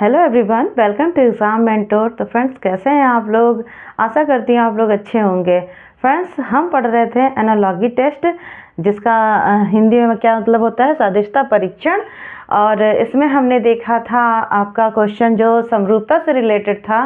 Hello everyone, welcome to exam mentor. तो friends, कैसे हैं आप लोग? आशा करती हूँ आप लोग अच्छे होंगे। फ्रेंड्स, हम पढ़ रहे थे एनालॉजी टेस्ट, जिसका हिंदी में क्या मतलब होता है, सादृश्यता परीक्षण। और इसमें हमने देखा था आपका क्वेश्चन जो समरूपता से रिलेटेड था,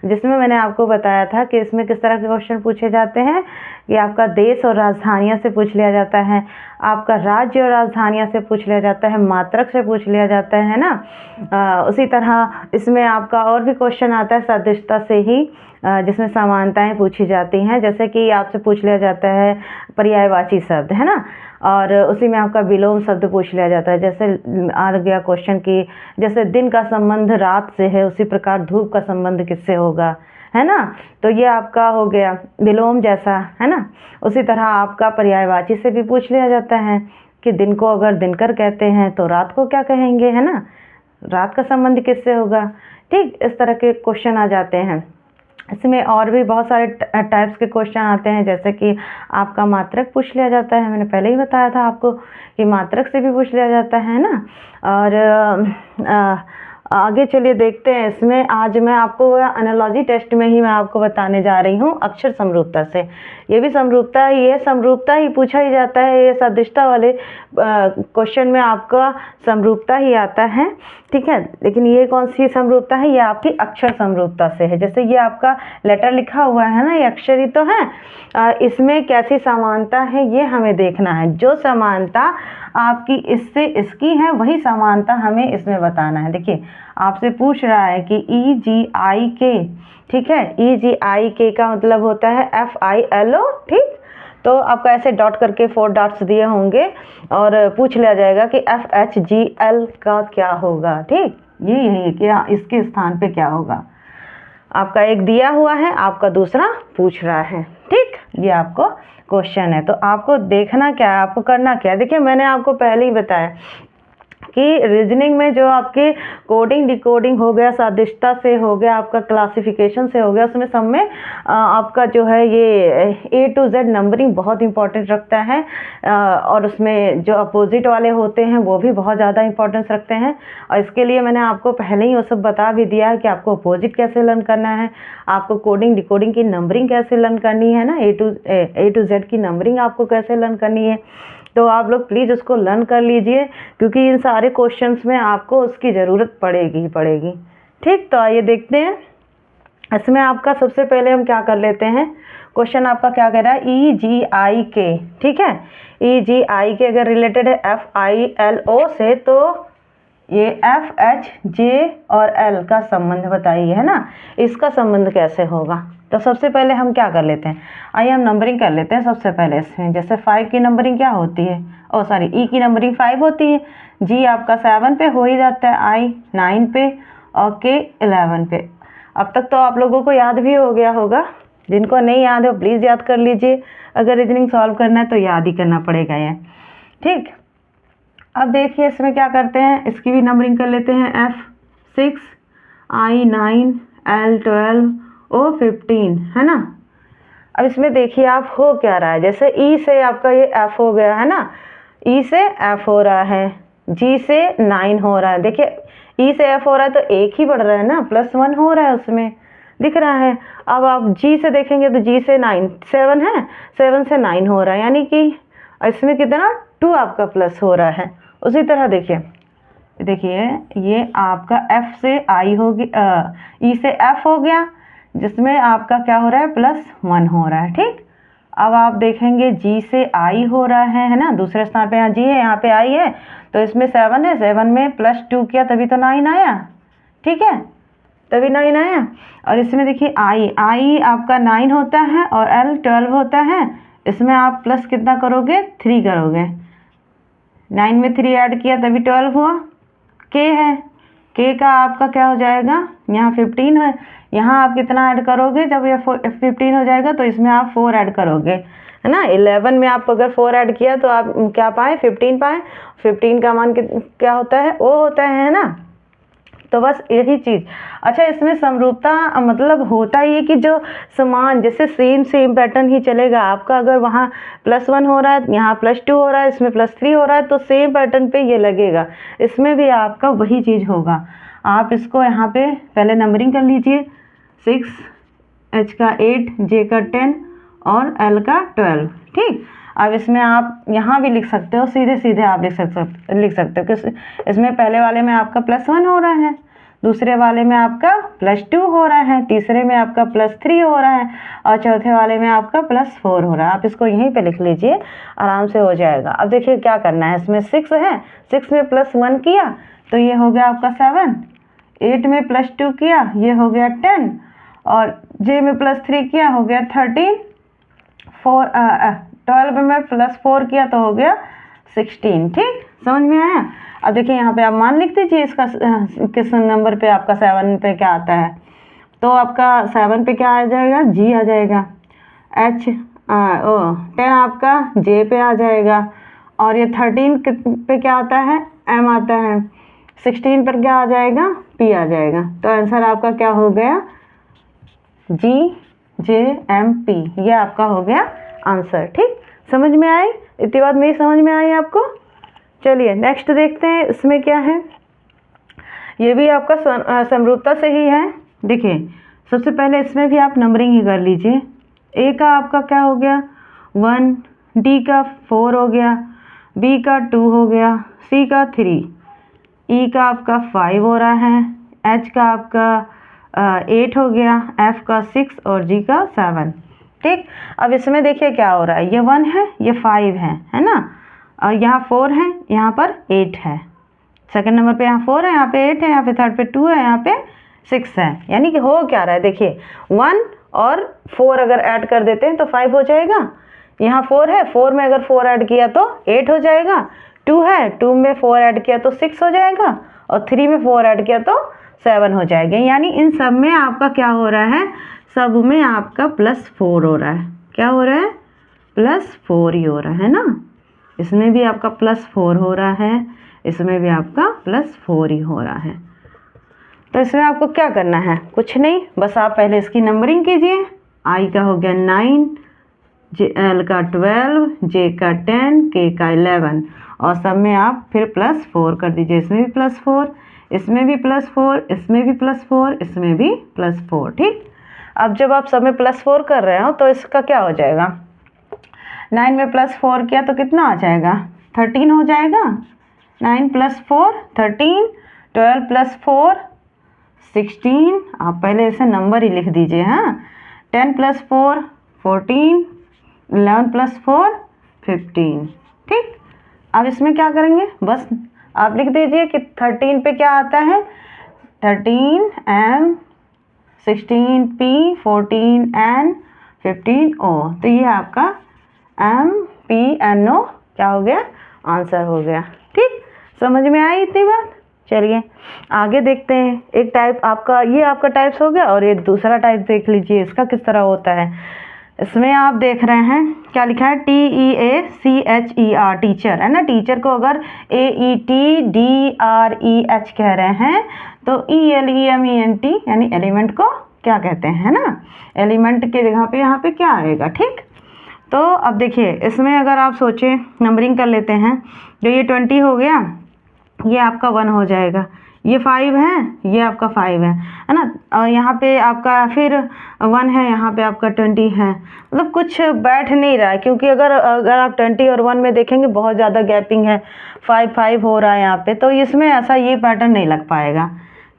जिसमें मैंने आपको बताया था कि इसमें किस तरह के क्वेश्चन पूछे जाते हैं। ये आपका देश और राजधानियाँ से पूछ लिया जाता है, आपका राज्य और राजधानियाँ से पूछ लिया जाता है, मात्रक से पूछ लिया जाता है ना। उसी तरह इसमें आपका और भी क्वेश्चन आता है सदृशता से ही, जिसमें समानताएं पूछी जाती हैं। जैसे कि आपसे पूछ लिया जाता है पर्यायवाची शब्द, है ना, और उसी में आपका विलोम शब्द पूछ लिया जाता है। जैसे आ गया क्वेश्चन की जैसे दिन का संबंध रात से है, उसी प्रकार धूप का संबंध किससे होगा, है ना। तो ये आपका हो गया विलोम जैसा, है ना। उसी तरह आपका पर्यायवाची से भी पूछ लिया जाता है कि दिन को अगर दिनकर कहते हैं तो रात को क्या कहेंगे, है ना, रात का संबंध किससे होगा। ठीक, इस तरह के क्वेश्चन आ जाते हैं। इसमें और भी बहुत सारे टाइप्स के क्वेश्चन आते हैं। जैसे कि आपका मात्रक पूछ लिया जाता है, मैंने पहले ही बताया था आपको कि मात्रक से भी पूछ लिया जाता है ना। और आगे चलिए देखते हैं। इसमें आज मैं आपको एनालॉजी टेस्ट में ही मैं आपको बताने जा रही हूँ अक्षर समरूपता से। ये भी समरूपता ही है, समरूपता ही पूछा ही जाता है। ये सदृशता वाले क्वेश्चन में आपका समरूपता ही आता है, ठीक है। लेकिन ये कौन सी समरूपता है? ये आपकी अक्षर समरूपता से है। जैसे ये आपका लेटर लिखा हुआ है ना, ये अक्षर ही तो है। इसमें कैसी समानता है ये हमें देखना है। जो समानता आपकी इससे इसकी है, वही समानता हमें इसमें बताना है। देखिए, आपसे पूछ रहा है कि EGIK, ठीक है। EGIK का मतलब होता है FILO, ठीक। तो आपको ऐसे डॉट करके 4 डॉट्स दिए होंगे और पूछ लिया जाएगा कि FHGL का क्या होगा, ठीक। ये यही क्या इसके स्थान पे क्या होगा। आपका एक दिया हुआ है, आपका दूसरा पूछ रहा है, ठीक। ये आपको क्वेश्चन है, तो आपको देखना क्या है, आपको करना क्या है। देखिए, मैंने आपको पहले ही बताया कि रीजनिंग में जो आपके कोडिंग डिकोडिंग हो गया, सादृश्यता से हो गया, आपका क्लासिफिकेशन से हो गया, उसमें सब में आपका जो है ये A to Z नंबरिंग बहुत इंपॉर्टेंट रखता है। और उसमें जो अपोजिट वाले होते हैं वो भी बहुत ज़्यादा इंपॉर्टेंस रखते हैं। और इसके लिए मैंने आपको पहले ही वो सब बता भी दिया है कि आपको अपोजिट कैसे लर्न करना है, आपको कोडिंग डिकोडिंग की नंबरिंग कैसे लर्न करनी है ना, A to Z की नंबरिंग आपको कैसे लर्न करनी है। तो आप लोग प्लीज़ उसको लर्न कर लीजिए, क्योंकि इन सारे क्वेश्चंस में आपको उसकी ज़रूरत पड़ेगी ही पड़ेगी, ठीक। तो आइए देखते हैं। इसमें आपका सबसे पहले हम क्या कर लेते हैं, क्वेश्चन आपका क्या कह रहा है, EGIK, ठीक है। EGIK अगर रिलेटेड है FILO से, तो ये FHJ और L का संबंध बताइए, है ना। इसका संबंध कैसे होगा। तो सबसे पहले हम क्या कर लेते हैं, आइए हम नंबरिंग कर लेते हैं सबसे पहले। इसमें जैसे 5 की नंबरिंग क्या होती है, E की नंबरिंग 5 होती है, G आपका 7 पे हो ही जाता है, I 9 पे और K 11 पे। अब तक तो आप लोगों को याद भी हो गया होगा। जिनको नहीं याद है वो प्लीज़ याद कर लीजिए। अगर रीजनिंग सॉल्व करना है तो याद ही करना पड़ेगा ये, ठीक। अब देखिए इसमें क्या करते हैं, इसकी भी नंबरिंग कर लेते हैं। F6, I 9, L 12, O 15, है ना। अब इसमें देखिए आप हो क्या रहा है, जैसे E से आपका ये F हो गया, है ना, E से F हो रहा है, G से 9 हो रहा है। देखिए E से F हो रहा है तो एक ही बढ़ रहा है ना, +1 हो रहा है, उसमें दिख रहा है। अब आप G से देखेंगे तो G से 9, 7 है, 7 से 9 हो रहा है, यानी कि इसमें कितना 2 आपका प्लस हो रहा है। उसी तरह देखिए ये आपका F से I होगी, E से F हो गया, जिसमें आपका क्या हो रहा है, +1 हो रहा है, ठीक। अब आप देखेंगे G से I हो रहा है ना, दूसरे स्थान पे यहाँ G है, यहाँ पे I है, तो इसमें 7 है, 7 में +2 किया तभी तो 9 आया, ठीक है, तभी 9 आया। और इसमें देखिए I आपका 9 होता है और L 12 होता है। इसमें आप प्लस कितना करोगे, 3 करोगे, 9 में 3 ऐड किया तभी 12 हुआ। K है, K का आपका क्या हो जाएगा, यहाँ 15 है, यहाँ आप कितना ऐड करोगे, जब ये 15 हो जाएगा तो इसमें आप 4 ऐड करोगे, है ना। 11 में आप अगर 4 ऐड किया तो आप क्या पाए, 15 पाए। 15 का मान क्या होता है, O होता है ना। तो तो बस यही चीज़। अच्छा, इसमें समरूपता मतलब होता ही है कि जो समान जैसे सेम पैटर्न ही चलेगा आपका। अगर वहाँ +1 हो रहा है, यहाँ +2 हो रहा है, इसमें +3 हो रहा है, तो सेम पैटर्न पे ये लगेगा। इसमें भी आपका वही चीज़ होगा। आप इसको यहाँ पे पहले नंबरिंग कर लीजिए, 6, H का 8, J का 10 और L का 12। ठीक, अब इसमें आप यहाँ भी लिख सकते हो, सीधे आप लिख सकते हो कि इसमें पहले वाले में आपका +1 हो रहा है, दूसरे वाले में आपका +2 हो रहा है, तीसरे में आपका +3 हो रहा है और चौथे वाले में आपका +4 हो रहा है। आप इसको यहीं पे लिख लीजिए, आराम से हो जाएगा। अब देखिए क्या करना है, इसमें 6 है, 6 में +1 किया तो ये हो गया आपका 7, 8 में +2 किया ये हो गया 10 और J में +3 किया हो गया 13, 12 में +4 किया तो हो गया 16। ठीक, समझ में आया। अब देखिए यहाँ पे आप मान लिख दीजिए इसका किस नंबर पे आपका 7 पे क्या आता है। तो आपका 7 पे क्या आ जाएगा, G आ जाएगा, 10 आपका J पे आ जाएगा और ये 13 पे क्या आता है, M आता है, 16 पर क्या आ जाएगा, P आ जाएगा। तो आंसर आपका क्या हो गया, GJMP, ये आपका हो गया आंसर। ठीक, समझ में आई, इतनी बात मेरी समझ में आई आपको। चलिए नेक्स्ट देखते हैं इसमें क्या है। ये भी आपका समरूपता से ही है। देखिए सबसे पहले इसमें भी आप नंबरिंग ही कर लीजिए। A का आपका क्या हो गया 1, D का 4 हो गया, B का 2 हो गया, C का 3, E का आपका 5 हो रहा है, H का आपका 8 हो गया, F का 6 और G का 7। ठीक, अब इसमें देखिए क्या हो रहा है, ये 1 है, ये 5 है ना, और यहाँ 4 है, यहाँ पर 8 है। सेकंड नंबर पे यहाँ 4 है, यहाँ पे 8 है, यहाँ पे थर्ड पे 2 है, यहाँ पे 6 है। यानी कि हो क्या रहा है, देखिए 1 और 4 अगर ऐड कर देते हैं तो 5 हो जाएगा। यहाँ 4 है, 4 में अगर 4 ऐड किया तो 8 हो जाएगा। 2 है, 2 में 4 ऐड किया तो 6 हो जाएगा और 3 में 4 ऐड किया तो 7 हो जाएगा। यानी इन सब में आपका क्या हो रहा है, सब में आपका +4 हो रहा है। क्या हो रहा है, +4 ही हो रहा है ना। इसमें भी आपका +4 हो रहा है, इसमें भी आपका +4 ही हो रहा है। तो इसमें आपको क्या करना है, कुछ नहीं, बस आप पहले इसकी नंबरिंग कीजिए। I का हो गया 9, L का 12, J का 10, K का 11 और सब में आप फिर +4 कर दीजिए। इसमें भी +4, इसमें भी +4, इसमें भी +4, इसमें भी +4। ठीक, अब जब आप सब में +4 कर रहे हो तो इसका क्या हो जाएगा, 9 में +4 किया तो कितना आ जाएगा, 13 हो जाएगा। 9 + 4 13, 12 + 4 16। आप पहले इसे नंबर ही लिख दीजिए। हाँ, 10 + 4 14, 11 + 4 15। ठीक, अब इसमें क्या करेंगे, बस आप लिख दीजिए कि 13 पे क्या आता है, 13M, 16P, 14N, 15O। तो ये आपका MPNO क्या हो गया, आंसर हो गया। ठीक, समझ में आई इतनी बात। चलिए आगे देखते हैं। एक टाइप आपका, ये आपका टाइप्स हो गया और ये दूसरा टाइप देख लीजिए इसका किस तरह होता है। इसमें आप देख रहे हैं क्या लिखा है, TEACHER, टीचर है ना। टीचर को अगर AETDREH कह रहे हैं तो ELEMENT यानी एलिमेंट को क्या कहते हैं ना, एलिमेंट के जगह पे यहाँ पे क्या आएगा। ठीक, तो अब देखिए इसमें अगर आप सोचें, नंबरिंग कर लेते हैं। जो ये 20 हो गया, ये आपका 1 हो जाएगा, ये 5 है, ये आपका 5 है ना। और यहाँ पे आपका फिर 1 है, यहाँ पे आपका 20 है। मतलब कुछ बैठ नहीं रहा है, क्योंकि अगर आप 20 और 1 में देखेंगे बहुत ज़्यादा गैपिंग है, 5 हो रहा है यहाँ पे, तो इसमें ऐसा ये पैटर्न नहीं लग पाएगा।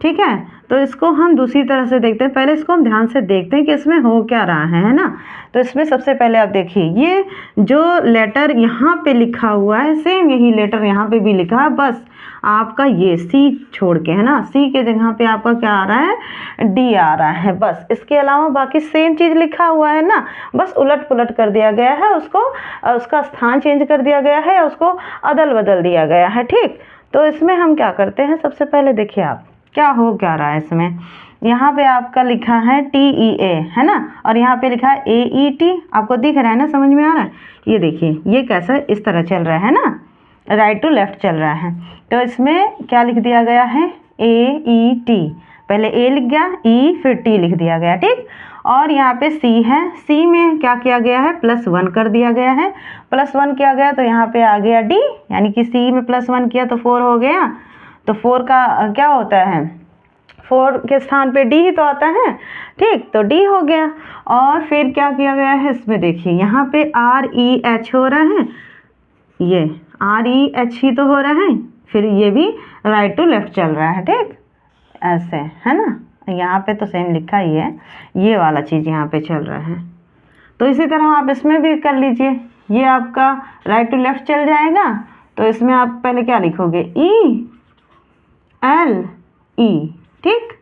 ठीक है, तो इसको हम दूसरी तरह से देखते हैं। पहले इसको हम ध्यान से देखते हैं कि इसमें हो क्या रहा है ना। तो इसमें सबसे पहले आप देखिए, ये जो लेटर यहाँ पे लिखा हुआ है सेम यही लेटर यहाँ पे भी लिखा है, बस आपका ये C छोड़ के है ना, C के जगह पे आपका क्या आ रहा है, D आ रहा है। बस इसके अलावा बाकी सेम चीज़ लिखा हुआ है ना, बस उलट पुलट कर दिया गया है, उसको उसका स्थान चेंज कर दिया गया है, उसको अदल बदल दिया गया है। ठीक, तो इसमें हम क्या करते हैं, सबसे पहले देखिए आप क्या हो क्या रहा है। इसमें यहाँ पे आपका लिखा है TEA है ना, और यहाँ पे लिखा है AET, आपको दिख रहा है ना, समझ में आ रहा है। ये देखिए ये कैसा इस तरह चल रहा है ना, राइट टू लेफ्ट चल रहा है। तो इसमें क्या लिख दिया गया है, AET, पहले A लिख गया, E फिर T लिख दिया गया, ठीक। और यहाँ पे C है, C में क्या किया गया है, +1 कर दिया गया है, +1 किया गया तो यहाँ पे आ गया D, यानी कि C में +1 किया तो 4 हो गया। तो 4 का क्या होता है, 4 के स्थान पे D ही तो आता है, ठीक, तो D हो गया। और फिर क्या किया गया है, इसमें देखिए यहाँ पे REH हो रहा है, ये REH ही तो हो रहा है, फिर ये भी राइट टू लेफ्ट चल रहा है, ठीक, ऐसे है ना, यहाँ पे तो सेम लिखा ही है, ये वाला चीज़ यहाँ पे चल रहा है। तो इसी तरह आप इसमें भी कर लीजिए, ये आपका राइट टू लेफ्ट चल जाएगा, तो इसमें आप पहले क्या लिखोगे, ELE, ठीक।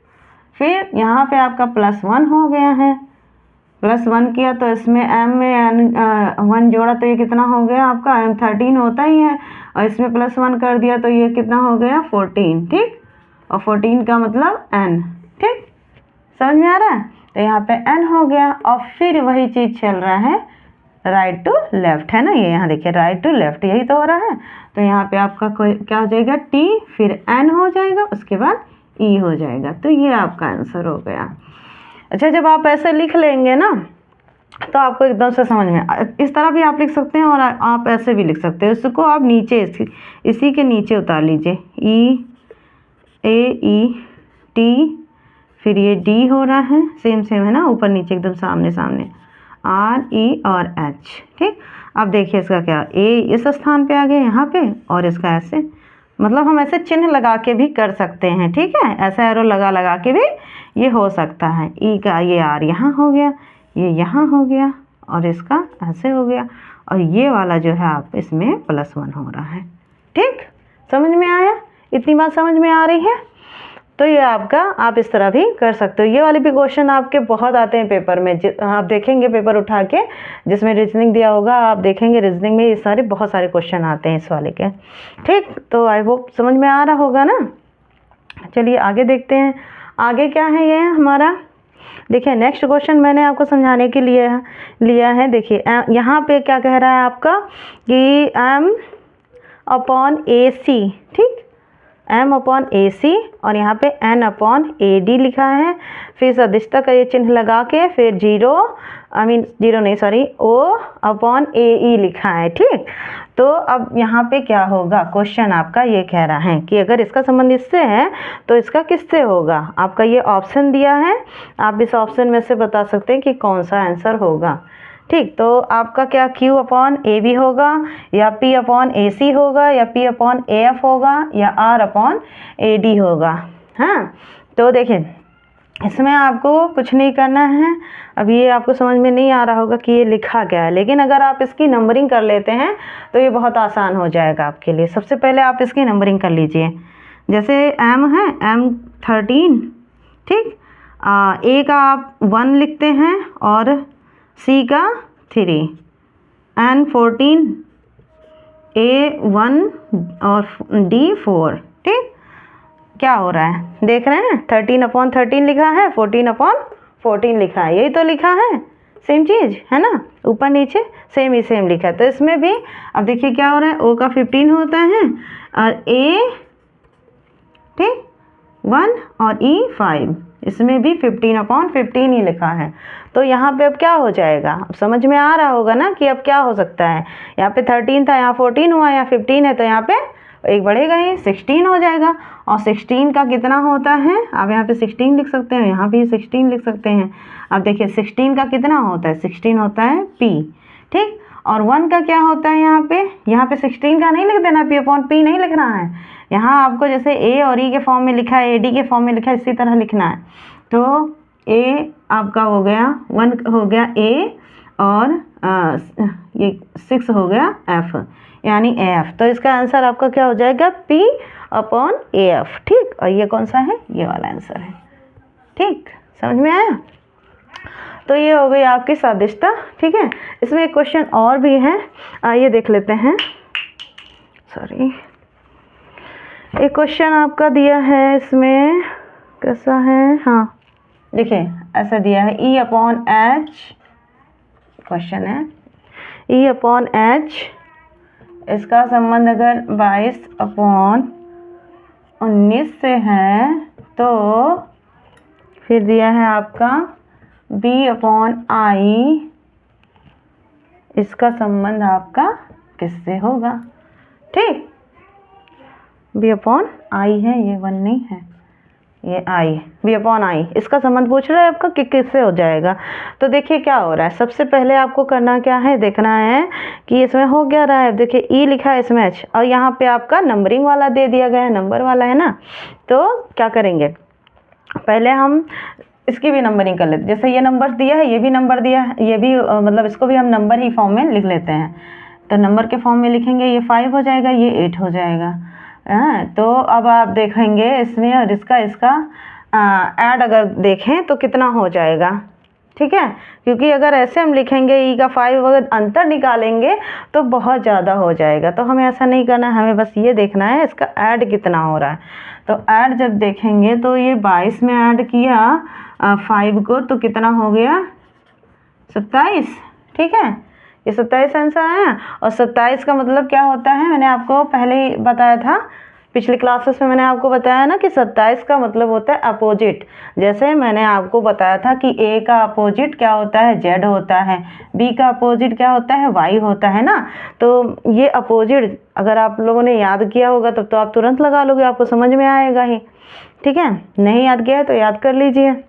फिर यहाँ पे आपका +1 हो गया है, +1 किया तो इसमें M में 1 जोड़ा तो ये कितना हो गया आपका, M 13 होता ही है, और इसमें +1 कर दिया तो ये कितना हो गया 14, ठीक, और 14 का मतलब N, ठीक, समझ में आ रहा है। तो यहाँ पे N हो गया, और फिर वही चीज़ चल रहा है राइट टू लेफ्ट, है ना, ये यहाँ देखिए राइट टू लेफ्ट यही तो हो रहा है। तो यहाँ पे आपका क्या हो जाएगा, T फिर N हो जाएगा, उसके बाद E हो जाएगा, तो ये आपका आंसर हो गया। अच्छा, जब आप ऐसे लिख लेंगे ना तो आपको एकदम से समझ में, इस तरह भी आप लिख सकते हैं और आप ऐसे भी लिख सकते हैं, इसको आप नीचे इसी के नीचे उतार लीजिए, EAET, फिर ये D हो रहा है, सेम है ना, ऊपर नीचे एकदम सामने सामने, RE और H, ठीक। अब देखिए इसका क्या, A इस स्थान पे आ गया यहाँ पे, और इसका ऐसे, मतलब हम ऐसे चिन्ह लगा के भी कर सकते हैं, ठीक है, ऐसा एरो लगा के भी ये हो सकता है। E का ये R यहाँ हो गया, ये यहाँ हो गया, और इसका ऐसे हो गया, और ये वाला जो है आप इसमें +1 हो रहा है, ठीक, समझ में आया, इतनी बात समझ में आ रही है। तो ये आपका, आप इस तरह भी कर सकते हो। ये वाले भी क्वेश्चन आपके बहुत आते हैं पेपर में, आप देखेंगे पेपर उठा के जिसमें रीजनिंग दिया होगा, आप देखेंगे रीजनिंग में ये सारे बहुत सारे क्वेश्चन आते हैं इस वाले के, ठीक। तो आई होप समझ में आ रहा होगा ना। चलिए आगे देखते हैं, आगे क्या है ये हमारा, देखिए नेक्स्ट क्वेश्चन मैंने आपको समझाने के लिए लिया है। देखिए यहाँ पे क्या कह रहा है आपका कि M/AC, ठीक, M/AC, और यहाँ पे N/AD लिखा है, फिर सदिशता का ये चिन्ह लगा के फिर O/AE लिखा है, ठीक। तो अब यहाँ पे क्या होगा, क्वेश्चन आपका ये कह रहा है कि अगर इसका संबंध इससे है तो इसका किससे होगा। आपका ये ऑप्शन दिया है, आप इस ऑप्शन में से बता सकते हैं कि कौन सा आंसर होगा, ठीक। तो आपका क्या Q/AB होगा, या P/AC होगा, या P/AF होगा, या R/AD होगा। हाँ, तो देखिए इसमें आपको कुछ नहीं करना है, अब ये आपको समझ में नहीं आ रहा होगा कि ये लिखा क्या है, लेकिन अगर आप इसकी नंबरिंग कर लेते हैं तो ये बहुत आसान हो जाएगा आपके लिए। सबसे पहले आप इसकी नंबरिंग कर लीजिए, जैसे M है, M13, ठीक, A का आप 1 लिखते हैं, और C का 3, N14, A1 और D 4, ठीक। क्या हो रहा है देख रहे हैं, 13/13 लिखा है, 14/14 लिखा है, यही तो लिखा है, सेम चीज़ है ना, ऊपर नीचे सेम ही सेम लिखा है। तो इसमें भी अब देखिए क्या हो रहा है, O का 15 होता है, और A, ठीक, 1 और E 5, इसमें भी 15/15 ही लिखा है। तो यहाँ पे अब क्या हो जाएगा, अब समझ में आ रहा होगा ना कि अब क्या हो सकता है, यहाँ पे 13 था, यहाँ 14 हुआ, यहाँ 15 है, तो यहाँ पे एक बढ़ेगा ही, 16 हो जाएगा। और 16 का कितना होता है, आप यहाँ पे 16 लिख सकते हैं, यहाँ भी 16 लिख सकते हैं। अब देखिए 16 का कितना होता है, 16 होता है P, ठीक। और 1 का क्या होता है, यहाँ पे 16 का नहीं लिख देना, P/P नहीं लिख रहा है, यहाँ आपको जैसे A और E के फॉर्म में लिखा है, AD के फॉर्म में लिखा है, इसी तरह लिखना है। तो A आपका हो गया, 1 हो गया A, और ये 6 हो गया F, यानी AF। तो इसका आंसर आपका क्या हो जाएगा, P/AF, ठीक। और ये कौन सा है, ये वाला आंसर है, ठीक, समझ में आया। तो ये हो गई आपकी सादृश्यता, ठीक है। इसमें एक क्वेश्चन और भी है, आइए देख लेते हैं। सॉरी, एक क्वेश्चन आपका दिया है, इसमें कैसा है, हाँ देखिए ऐसा दिया है, E/H, क्वेश्चन है E/H, इसका संबंध अगर 22/, 19 से है तो फिर दिया है आपका b/i, इसका संबंध आपका किससे होगा? ठीक, b/i है, ये 1 नहीं है, ये i, b/i, इसका संबंध पूछ रहा है आपका कि किससे हो जाएगा। तो देखिए क्या हो रहा है, सबसे पहले आपको करना क्या है, देखना है कि इसमें हो क्या रहा है। देखिए e लिखा है इसमें h, और यहाँ पे आपका नंबरिंग वाला दे दिया गया है, नंबर वाला है ना। तो क्या करेंगे, पहले हम इसकी भी नंबरिंग कर लेते। जैसे ये नंबर दिया है, ये भी नंबर दिया है, ये भी मतलब इसको भी हम नंबर ही फॉर्म में लिख लेते हैं। तो नंबर के फॉर्म में लिखेंगे, ये 5 हो जाएगा, ये 8 हो जाएगा। तो अब आप देखेंगे इसमें और इसका ऐड अगर देखें तो कितना हो जाएगा, ठीक है। क्योंकि अगर ऐसे हम लिखेंगे ई का 5 अगर अंतर निकालेंगे तो बहुत ज़्यादा हो जाएगा। तो हमें ऐसा नहीं करना है, हमें बस ये देखना है इसका ऐड कितना हो रहा है। तो ऐड जब देखेंगे तो ये 22 में ऐड किया 5 को तो कितना हो गया, 27, ठीक है। ये 27 आंसर आया। और 27 का मतलब क्या होता है, मैंने आपको पहले ही बताया था, पिछली क्लासेस में मैंने आपको बताया ना कि 27 का मतलब होता है अपोजिट। जैसे मैंने आपको बताया था कि ए का अपोजिट क्या होता है, जेड होता है, बी का अपोजिट क्या होता है, वाई होता है ना। तो ये अपोजिट अगर आप लोगों ने याद किया होगा तब तो आप तुरंत लगा लोगे, आपको समझ में आएगा ही, ठीक है। नहीं याद किया है तो याद कर लीजिए।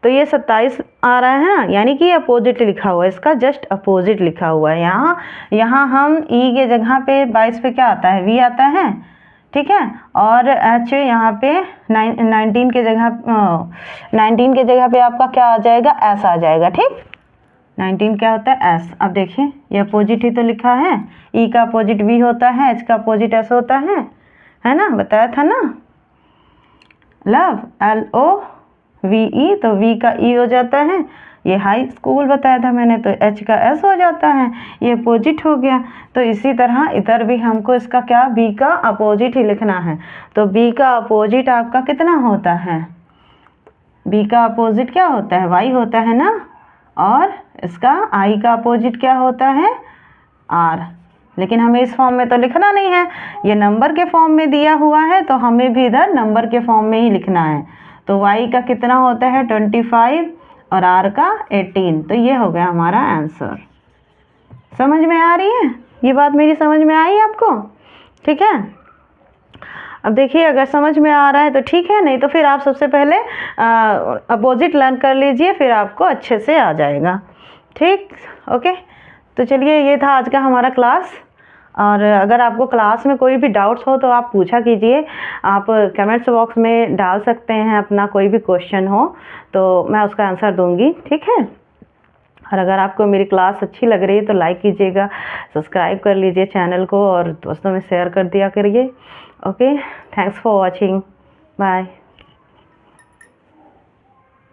तो ये 27 आ रहा है ना, यानी कि अपोजिट लिखा हुआ है, इसका जस्ट अपोजिट लिखा हुआ है। यहाँ हम ई के जगह पे 22 पे क्या आता है, वी आता है, ठीक है। और एच यहाँ पे 19 के जगह पे आपका क्या आ जाएगा, एस आ जाएगा, ठीक। 19 क्या होता है, एस। अब देखिए ये अपोजिट ही तो लिखा है, ई का अपोजिट वी होता है, एच का अपोजिट एस होता है ना, बताया था ना। लव LOVE, तो वी का ई हो जाता है, ये हाई स्कूल बताया था मैंने, तो एच का एस हो जाता है, ये अपोजिट हो गया। तो इसी तरह इधर भी हमको इसका क्या, बी का अपोजिट ही लिखना है। तो बी का अपोजिट आपका कितना होता है, बी का अपोजिट क्या होता है, वाई होता है ना। और इसका आई का अपोजिट क्या होता है, आर। लेकिन हमें इस फॉर्म में तो लिखना नहीं है, ये नंबर के फॉर्म में दिया हुआ है, तो हमें भी इधर नंबर के फॉर्म में ही लिखना है। तो y का कितना होता है 25 और r का 18। तो ये हो गया हमारा आंसर। समझ में आ रही है ये बात, मेरी समझ में आई आपको, ठीक है। अब देखिए अगर समझ में आ रहा है तो ठीक है, नहीं तो फिर आप सबसे पहले अपोजिट लर्न कर लीजिए, फिर आपको अच्छे से आ जाएगा, ठीक। ओके, तो चलिए ये था आज का हमारा क्लास। और अगर आपको क्लास में कोई भी डाउट्स हो तो आप पूछा कीजिए, आप कमेंट्स बॉक्स में डाल सकते हैं, अपना कोई भी क्वेश्चन हो तो मैं उसका आंसर दूंगी, ठीक है। और अगर आपको मेरी क्लास अच्छी लग रही है तो लाइक कीजिएगा, सब्सक्राइब कर लीजिए चैनल को और दोस्तों में शेयर कर दिया करिए। Okay, thanks for watching, bye.